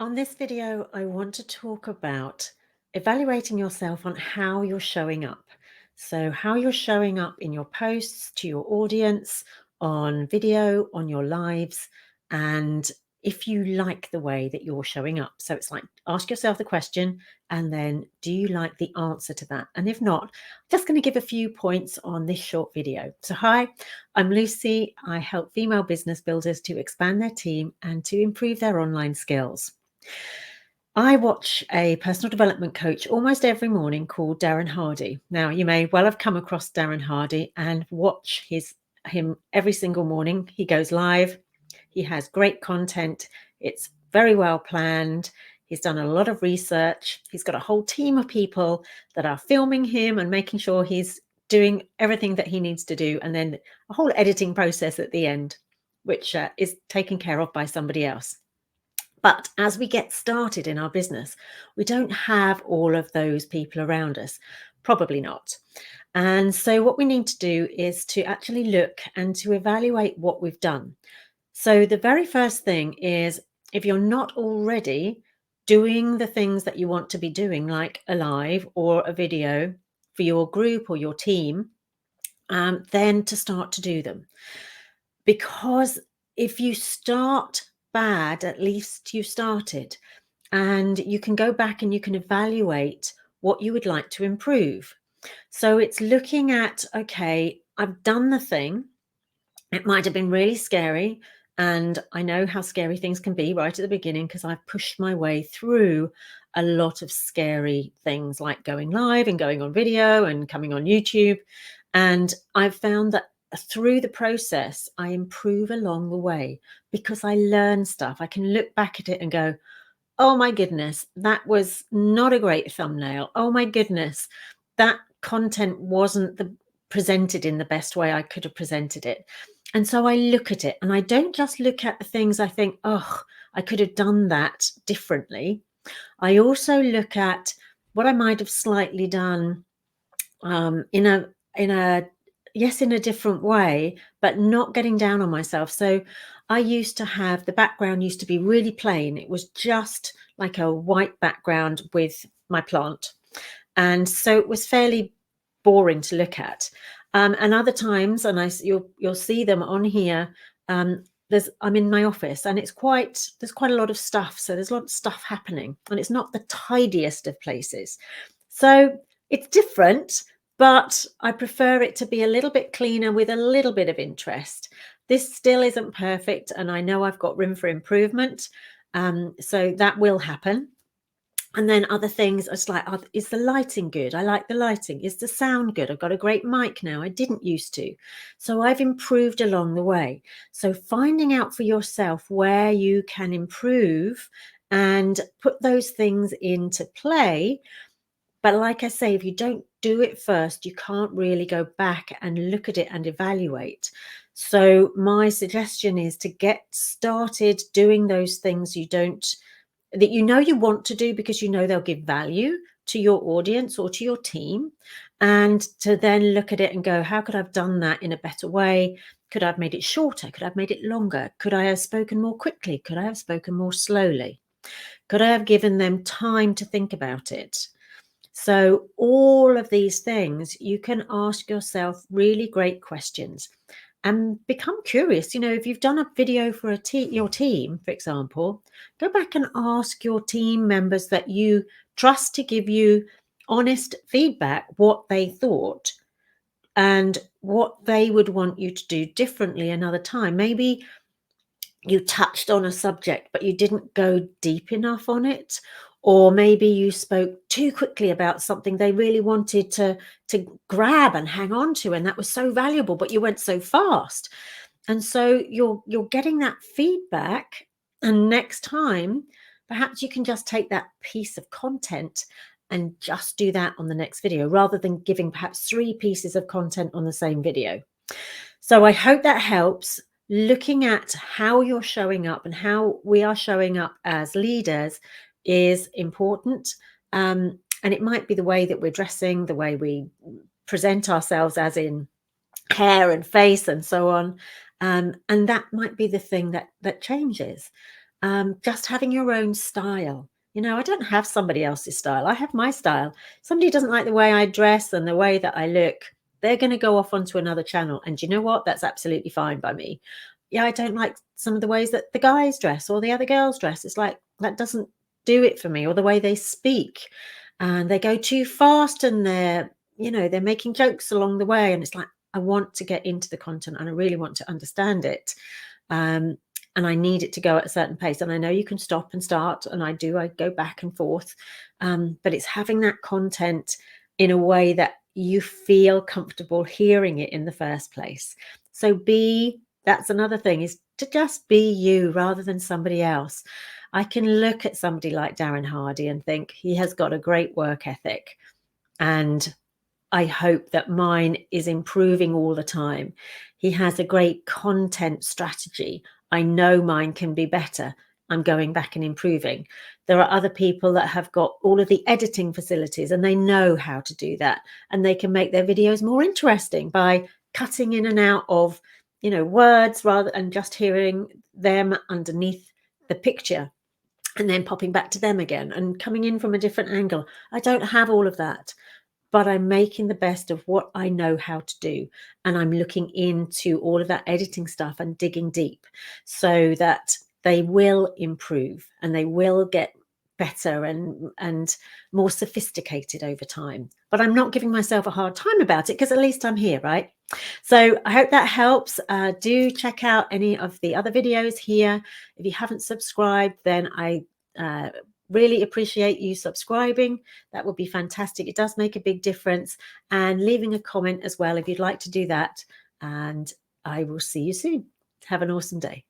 On this video, I want to talk about evaluating yourself on how you're showing up. So, how you're showing up in your posts to your audience, on video, on your lives, and if you like the way that you're showing up. So, it's like ask yourself the question, and then do you like the answer to that? And if not, I'm just going to give a few points on this short video. So, hi, I'm Lucy. I help female business builders to expand their team and to improve their online skills. I watch a personal development coach almost every morning called Darren Hardy. Now, you may well have come across Darren Hardy and watch him every single morning. He goes live. He has great content. It's very well planned. He's done a lot of research. He's got a whole team of people that are filming him and making sure he's doing everything that he needs to do. And then a whole editing process at the end, which is taken care of by somebody else. But as we get started in our business, we don't have all of those people around us. Probably not. And so, what we need to do is to actually look and to evaluate what we've done. So, the very first thing is if you're not already doing the things that you want to be doing, like a live or a video for your group or your team, then to start to do them. Because if you start bad, at least you started. And you can go back and you can evaluate what you would like to improve. So it's looking at, okay, I've done the thing. It might have been really scary. And I know how scary things can be right at the beginning because I've pushed my way through a lot of scary things like going live and going on video and coming on YouTube. And I've found that through the process, I improve along the way because I learn stuff. I can look back at it and go, oh my goodness, that was not a great thumbnail. Oh my goodness, that content wasn't presented in the best way I could have presented it. And so I look at it and I don't just look at the things I think, oh, I could have done that differently. I also look at what I might have slightly done in a different way, but not getting down on myself. So I used to have the background used to be really plain. It was just like a white background with my plant. And so it was fairly boring to look at. And other times, and you'll see them on here. I'm in my office and there's quite a lot of stuff. So there's a lot of stuff happening and it's not the tidiest of places. So it's different, but I prefer it to be a little bit cleaner with a little bit of interest. This still isn't perfect, and I know I've got room for improvement. So that will happen. And then other things, it's like, is the lighting good? I like the lighting. Is the sound good? I've got a great mic now. I didn't used to. So I've improved along the way. So finding out for yourself where you can improve and put those things into play. But like I say, if you don't do it first, you can't really go back and look at it and evaluate. So my suggestion is to get started doing those things that you know you want to do because you know they'll give value to your audience or to your team, and to then look at it and go, how could I have done that in a better way? Could I have made it shorter? Could I have made it longer? Could I have spoken more quickly? Could I have spoken more slowly? Could I have given them time to think about it? So all of these things, you can ask yourself really great questions and become curious. If you've done a video for your team, for example, go back and ask your team members that you trust to give you honest feedback, what they thought and what they would want you to do differently another time. Maybe you touched on a subject, but you didn't go deep enough on it. Or maybe you spoke too quickly about something they really wanted to grab and hang on to, and that was so valuable, but you went so fast. And so you're getting that feedback, and next time, perhaps you can just take that piece of content and just do that on the next video, rather than giving perhaps 3 pieces of content on the same video. So I hope that helps. Looking at how you're showing up and how we are showing up as leaders is important. And it might be the way that we're dressing, the way we present ourselves, as in hair and face and so on. And that might be the thing that changes. just having your own style. You know, I don't have somebody else's style. I have my style. Somebody doesn't like the way I dress and the way that I look, they're going to go off onto another channel. And do you know what? That's absolutely fine by me. Yeah, I don't like some of the ways that the guys dress or the other girls dress. It's like, that doesn't do it for me, or the way they speak. And they go too fast and they're making jokes along the way. And it's like, I want to get into the content and I really want to understand it. And I need it to go at a certain pace. And I know you can stop and start, and I go back and forth. But it's having that content in a way that you feel comfortable hearing it in the first place. So that's another thing, is to just be you rather than somebody else. I can look at somebody like Darren Hardy and think he has got a great work ethic. And I hope that mine is improving all the time. He has a great content strategy. I know mine can be better. I'm going back and improving. There are other people that have got all of the editing facilities and they know how to do that. And they can make their videos more interesting by cutting in and out of, words rather than just hearing them underneath the picture and then popping back to them again and coming in from a different angle. I don't have all of that, but I'm making the best of what I know how to do. And I'm looking into all of that editing stuff and digging deep so that they will improve and they will get better and more sophisticated over time. But I'm not giving myself a hard time about it, because at least I'm here, right? So I hope that helps. Do check out any of the other videos here. If you haven't subscribed, then I really appreciate you subscribing. That would be fantastic. It does make a big difference. And leaving a comment as well if you'd like to do that. And I will see you soon. Have an awesome day.